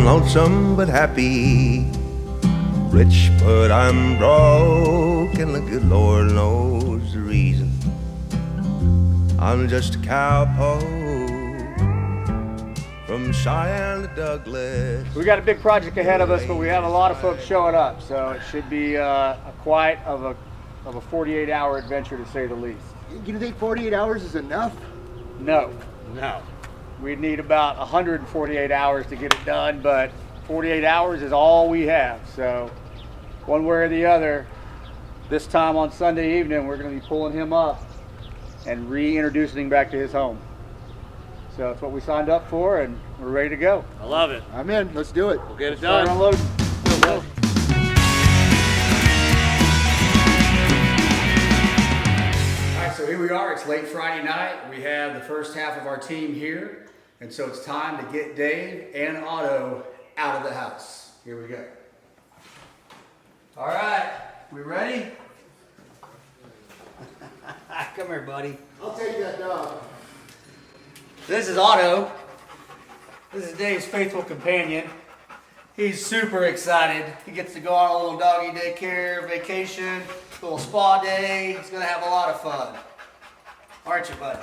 I'm lonesome but happy, rich but I'm broke, and the good Lord knows the reason. I'm just a cowpoke from Cheyenne to Douglas. We got a big project ahead of us, but we have a lot of folks showing up, so it should be a 48-hour adventure, to say the least. You think 48 hours is enough? No. We'd need about 148 hours to get it done, but 48 hours is all we have. So one way or the other, this time on Sunday evening, we're going to be pulling him up and reintroducing him back to his home. So that's what we signed up for, and we're ready to go. I love it. I'm in. Let's do it. We'll get it Start done. unloading. Go. So here we are, it's late Friday night. We have the first half of our team here. And so it's time to get Dave and Otto out of the house. Here we go. All right, we ready? Come here, buddy. I'll take that dog. This is Otto. This is Dave's faithful companion. He's super excited. He gets to go on a little doggy daycare vacation, a little spa day. He's gonna have a lot of fun. Aren't you, buddy?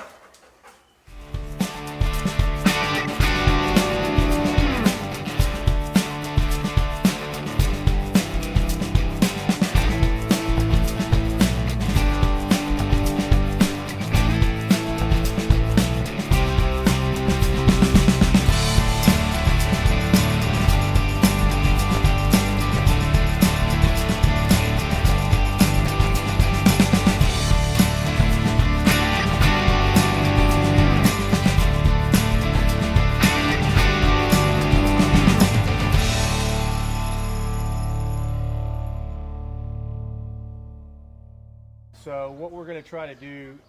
So what we're going to try to do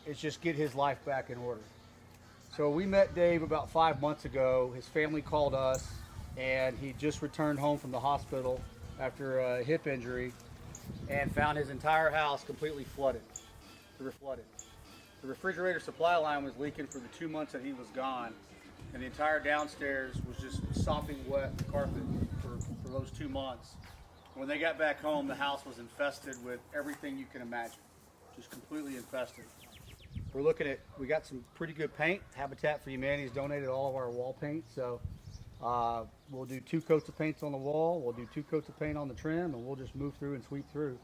is just get his life back in order. So we met Dave about 5 months ago. His family called us, and he just returned home from the hospital after a hip injury and found his entire house completely flooded. The refrigerator supply line was leaking for the 2 months that he was gone, and the entire downstairs was just sopping wet carpet for those 2 months. When they got back home, the house was infested with everything you can imagine, just completely infested. We got some pretty good paint. Habitat for Humanity's donated all of our wall paint, so we'll do 2 coats of paints on the wall, we'll do 2 coats of paint on the trim, and we'll just move through and sweep through.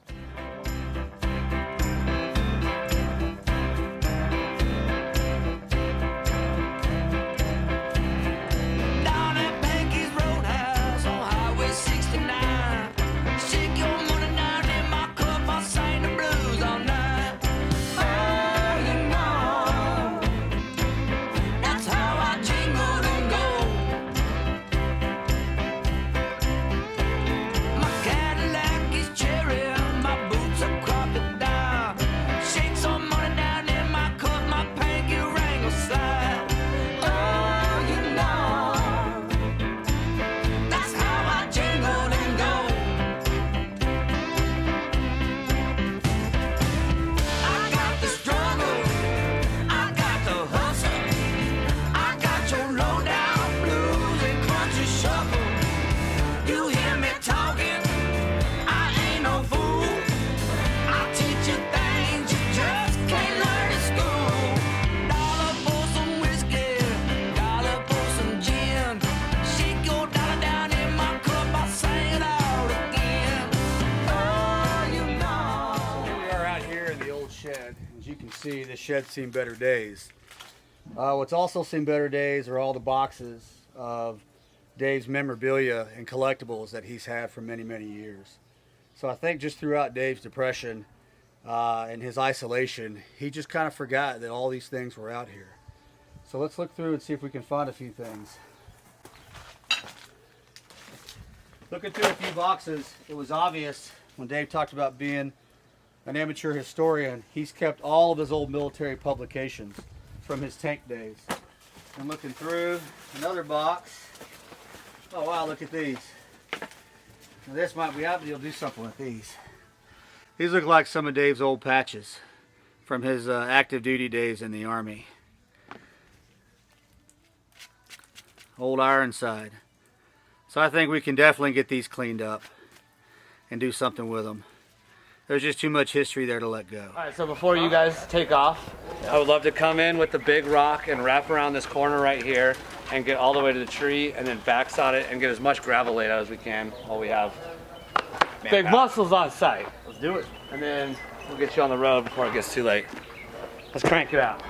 See, the shed's seen better days. What's also seen better days are all the boxes of Dave's memorabilia and collectibles that he's had for many, many years. So I think just throughout Dave's depression and his isolation, he just kind of forgot that all these things were out here. So let's look through and see if we can find a few things. Looking through a few boxes, it was obvious when Dave talked about being an amateur historian, he's kept all of his old military publications from his tank days. And looking through another box, oh wow, look at these. Now this might be able to do something with these. These look like some of Dave's old patches from his active duty days in the Army. Old Ironside. So I think we can definitely get these cleaned up and do something with them. There's just too much history there to let go. All right, so before you guys take off, I would love to come in with the big rock and wrap around this corner right here and get all the way to the tree and then backside it and get as much gravel laid out as we can while we have big muscles on site. Let's do it. And then we'll get you on the road before it gets too late. Let's crank it out.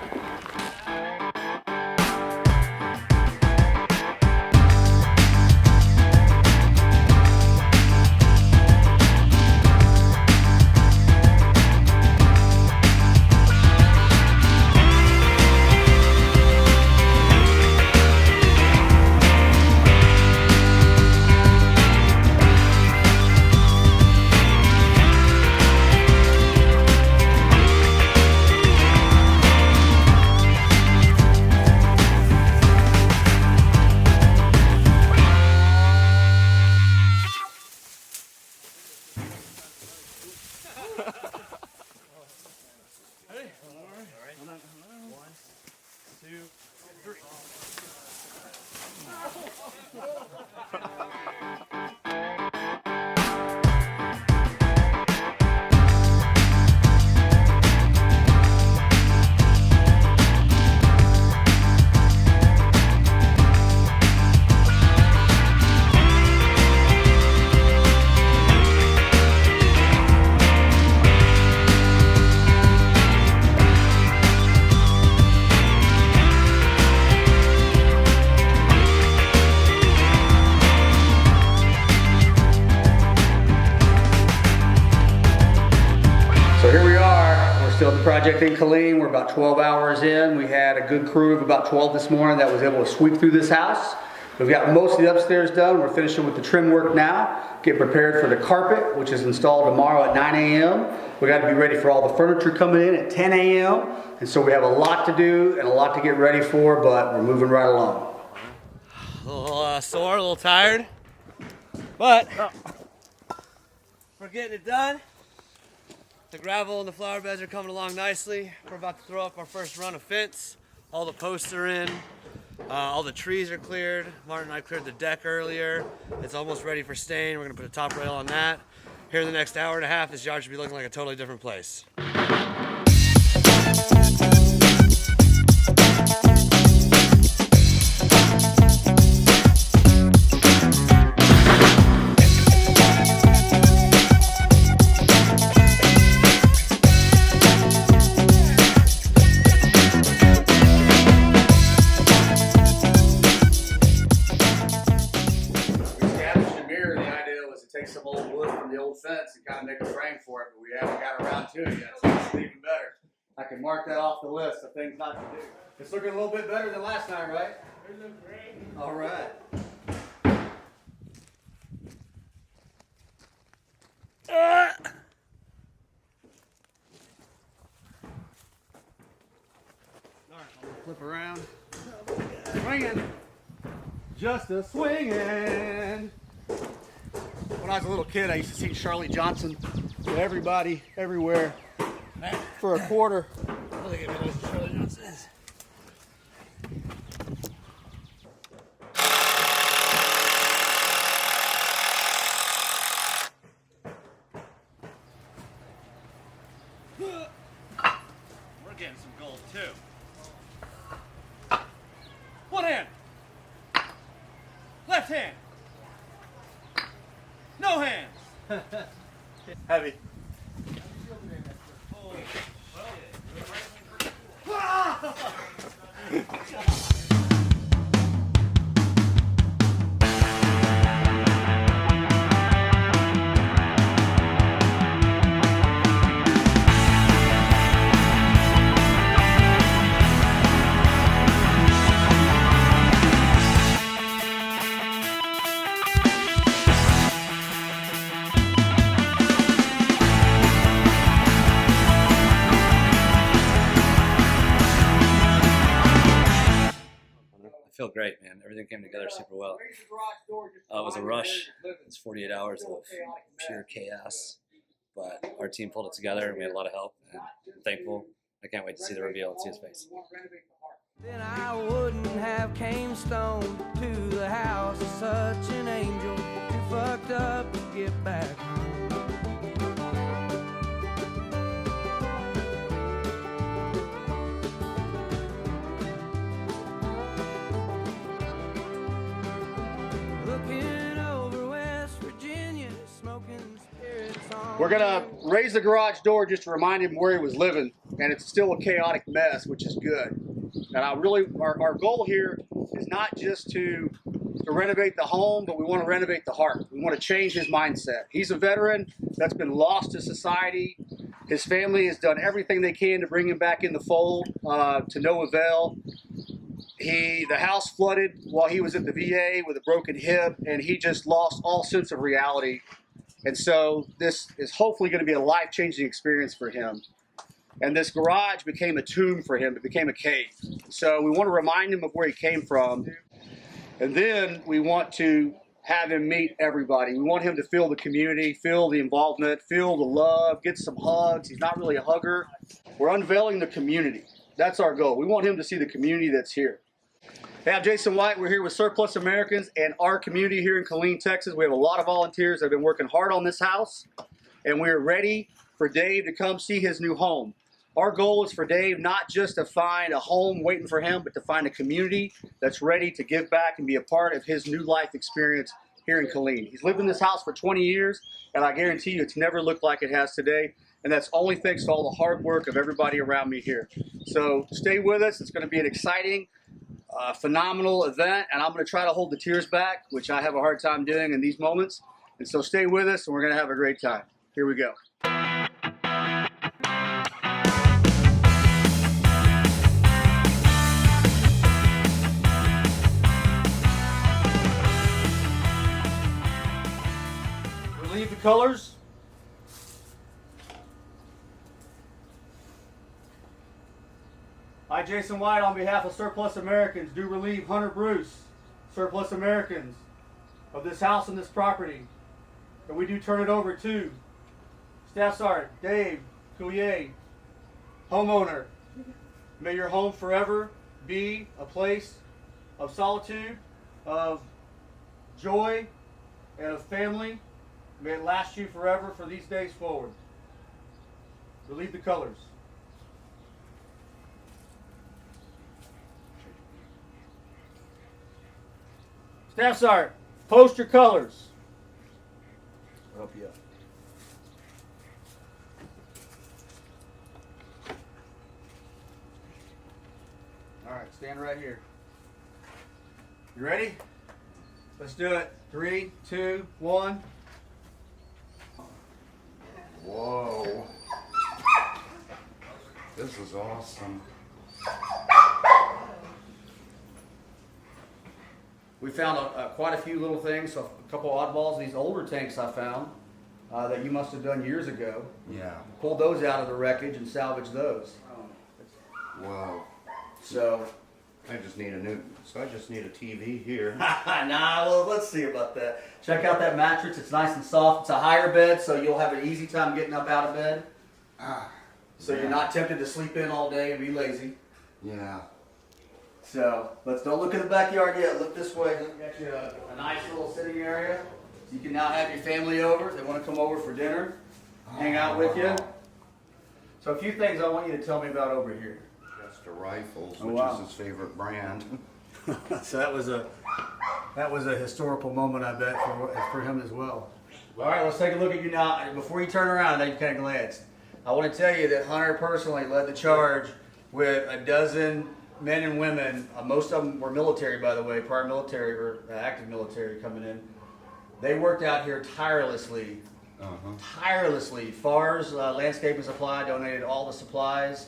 So here we are, we're still at the project in Killeen. We're about 12 hours in. We had a good crew of about 12 this morning that was able to sweep through this house. We've got most of the upstairs done. We're finishing with the trim work now. Get prepared for the carpet, which is installed tomorrow at 9 a.m. We got to be ready for all the furniture coming in at 10 a.m. And so we have a lot to do and a lot to get ready for, but we're moving right along. A little sore, a little tired, but we're getting it done. The gravel and the flower beds are coming along nicely. We're about to throw up our first run of fence. All the posts are in. All the trees are cleared. Martin and I cleared the deck earlier. It's almost ready for stain. We're gonna put a top rail on that. Here in the next hour and a half, this yard should be looking like a totally different place. Take some old wood from the old fence and kind of make a frame for it, but we haven't got around to it yet, so it's even better. I can mark that off the list of things not to do. It's looking a little bit better than last time, right? It looks great. All right. All right, I'm gonna flip around. Swinging. Just a swinging. When I was a little kid, I used to see Charlie Johnson to everybody, everywhere, for a quarter. Look at me, there's Charlie Johnson is. We're getting some gold too. One hand. Left hand. No hands. Heavy. I feel great, man. Everything came together super well. It was a rush. It was 48 hours of pure chaos, but our team pulled it together and we had a lot of help, and I'm thankful. I can't wait to see the reveal and see his face. Then I wouldn't have came stone to the house of such an angel, too fucked up to get back home. Looking over West Virginia, smoking spirits on. We're gonna raise the garage door just to remind him where he was living, and it's still a chaotic mess, which is good. And our goal here is not just to renovate the home, but we want to renovate the heart. We want to change his mindset. He's a veteran that's been lost to society. His family has done everything they can to bring him back in the fold, to no avail. The house flooded while he was at the VA with a broken hip, and he just lost all sense of reality. And so this is hopefully going to be a life-changing experience for him. And this garage became a tomb for him. It became a cave. So we want to remind him of where he came from. And then we want to have him meet everybody. We want him to feel the community, feel the involvement, feel the love, get some hugs. He's not really a hugger. We're unveiling the community. That's our goal. We want him to see the community that's here. Hey, I'm Jason White. We're here with Surplus Americans and our community here in Killeen, Texas. We have a lot of volunteers that have been working hard on this house, and we're ready for Dave to come see his new home. Our goal is for Dave not just to find a home waiting for him, but to find a community that's ready to give back and be a part of his new life experience here in Killeen. He's lived in this house for 20 years, and I guarantee you it's never looked like it has today. And that's only thanks to all the hard work of everybody around me here. So stay with us. It's going to be an exciting, phenomenal event, and I'm going to try to hold the tears back, which I have a hard time doing in these moments. And so stay with us, and we're going to have a great time. Here we go. Relieve the colors. Hi, Jason White on behalf of Surplus Americans. Do relieve Hunter Bruce, Surplus Americans, of this house and this property. And we do turn it over to Staff Sergeant Dave Coulier, homeowner. May your home forever be a place of solitude, of joy, and of family. May it last you forever for these days forward. Relieve the colors. Staff Sergeant, post your colors. I'll help you up. All right, stand right here. You ready? Let's do it. 3, 2, 1. Whoa. This is awesome. We found quite a few little things, so a couple oddballs. These older tanks I found that you must have done years ago. Yeah. Pulled those out of the wreckage and salvaged those. Whoa. So, I just need a TV here. nah, well, let's see about that. Check out that mattress. It's nice and soft. It's a higher bed, so you'll have an easy time getting up out of bed. So yeah. you're not tempted to sleep in all day and be lazy. Yeah. So don't look in the backyard yet. Look this way. Look at you a nice little sitting area. So you can now have your family over. They want to come over for dinner, hang out with you. So a few things I want you to tell me about over here. That's the Rifles, Oh, which wow. is his favorite brand. So that was a historical moment, I bet, for him as well. All right, let's take a look at you now. Before you turn around, I know you kind of glanced. I want to tell you that Hunter personally led the charge with a dozen men and women. Most of them were military, by the way, prior military or active military coming in. They worked out here tirelessly. Tirelessly. Farr's Landscaping Supply donated all the supplies.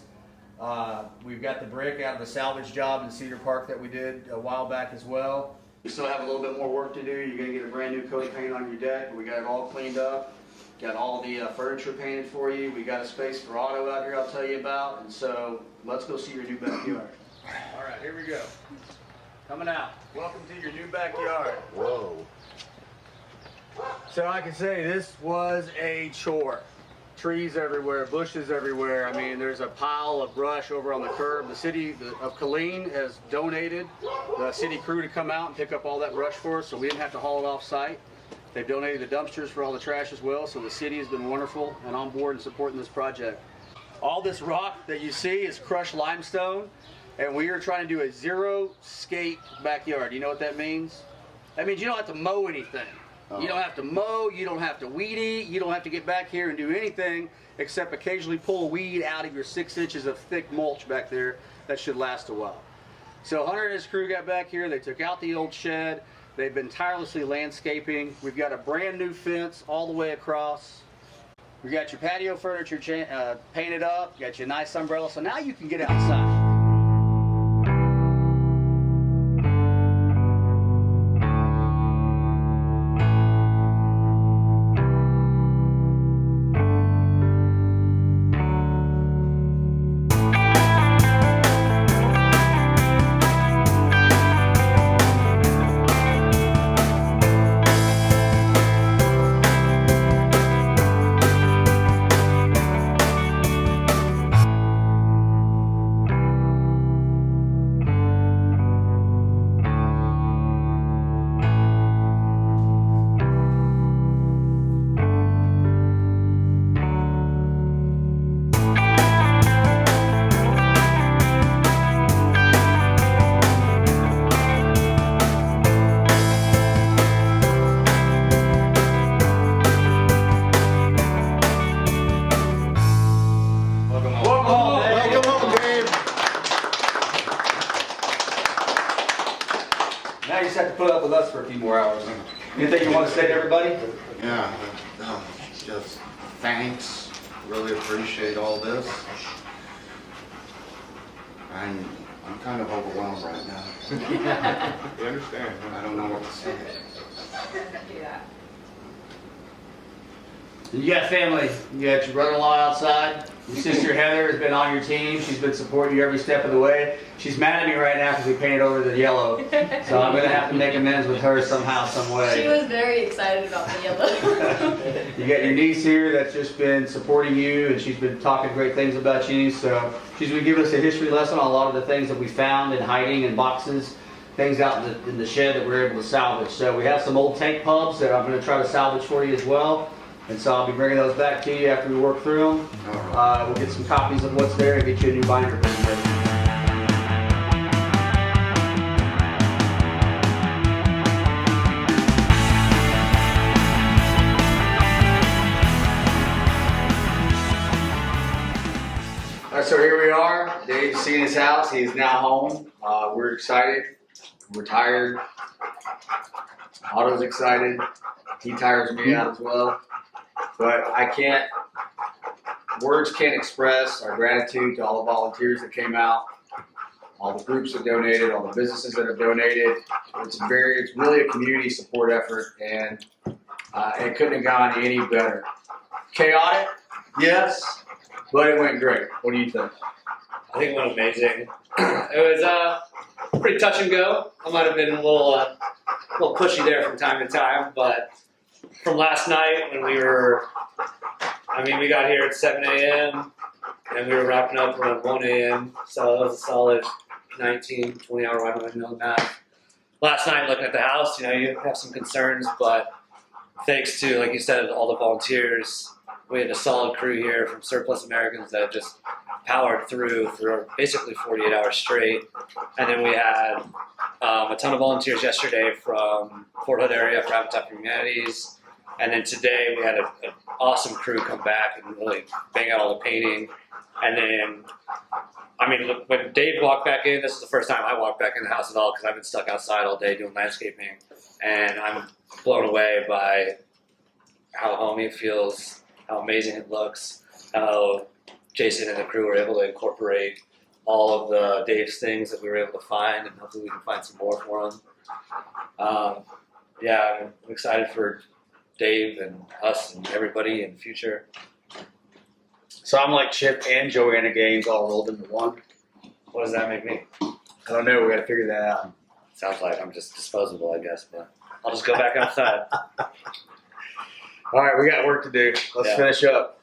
We've got the brick out of the salvage job in Cedar Park that we did a while back as well. We still have a little bit more work to do. You're going to get a brand new coat of paint on your deck. We got it all cleaned up. Got all the furniture painted for you. We got a space for auto out here I'll tell you about. And so let's go see your new backyard. All right, here we go. Coming out. Welcome to your new backyard. Whoa. So I can say this was a chore. trees everywhere, bushes everywhere. I mean, there's a pile of brush over on the curb. The city of Killeen has donated the city crew to come out and pick up all that brush for us, so we didn't have to haul it off site. They've donated the dumpsters for all the trash as well, so the city has been wonderful and on board and supporting this project. All this rock that you see is crushed limestone, and we are trying to do a zero-scape backyard. You know what that means? That means you don't have to mow anything. You don't have to mow, you don't have to weed eat, you don't have to get back here and do anything except occasionally pull a weed out of your 6 inches of thick mulch back there that should last a while. So Hunter and his crew got back here, they took out the old shed, they've been tirelessly landscaping. We've got a brand new fence all the way across. We got your patio furniture painted up, got your nice umbrella, so now you can get outside. Now you just have to put up with us for a few more hours. Anything you want to say to everybody? Yeah, just thanks. Really appreciate all this. I'm kind of overwhelmed right now. You understand? I don't know what to say. You got family. You got your brother-in-law outside. Your sister Heather has been on your team. She's been supporting you every step of the way. She's mad at me right now because we painted over the yellow. So I'm going to have to make amends with her somehow, some way. She was very excited about the yellow. You got your niece here that's just been supporting you, and she's been talking great things about you. So she's going to give us a history lesson on a lot of the things that we found in hiding in boxes, things out in the shed that we were able to salvage. So we have some old tank pumps that I'm going to try to salvage for you as well. And so I'll be bringing those back to you after we work through them. We'll get some copies of what's there and get you a new binder. All right, so here we are. Dave's seen his house. He's now home. We're excited. We're tired. Otto's excited. He tires me out as well. But words can't express our gratitude to all the volunteers that came out, all the groups that donated, all the businesses that have donated. It's really a community support effort, and it couldn't have gone any better. Chaotic, yes, but it went great. What do you think? I think it went amazing. It was pretty touch and go. I might have been a little pushy there from time to time, but from last night when we got here at 7 a.m. and we were wrapping up around 1 a.m. So that was a solid 19, 20 hour ride. I don't know that. Last night looking at the house, you have some concerns, but thanks to, like you said, all the volunteers, we had a solid crew here from Surplus Americans that just powered through for basically 48 hours straight. And then we had a ton of volunteers yesterday from Fort Hood area for Habitat for Humanities. And then today we had an awesome crew come back and really bang out all the painting. And then, when Dave walked back in, this is the first time I walked back in the house at all because I've been stuck outside all day doing landscaping. And I'm blown away by how homey it feels, how amazing it looks, how Jason and the crew were able to incorporate all of the Dave's things that we were able to find, and hopefully we can find some more for him. I'm excited for Dave and us and everybody in the future. So I'm like Chip and Joanna Gaines all rolled into one. What does that make me? I don't know, we gotta figure that out. Sounds like I'm just disposable, I guess, but I'll just go back outside. All right, we got work to do. Let's finish up.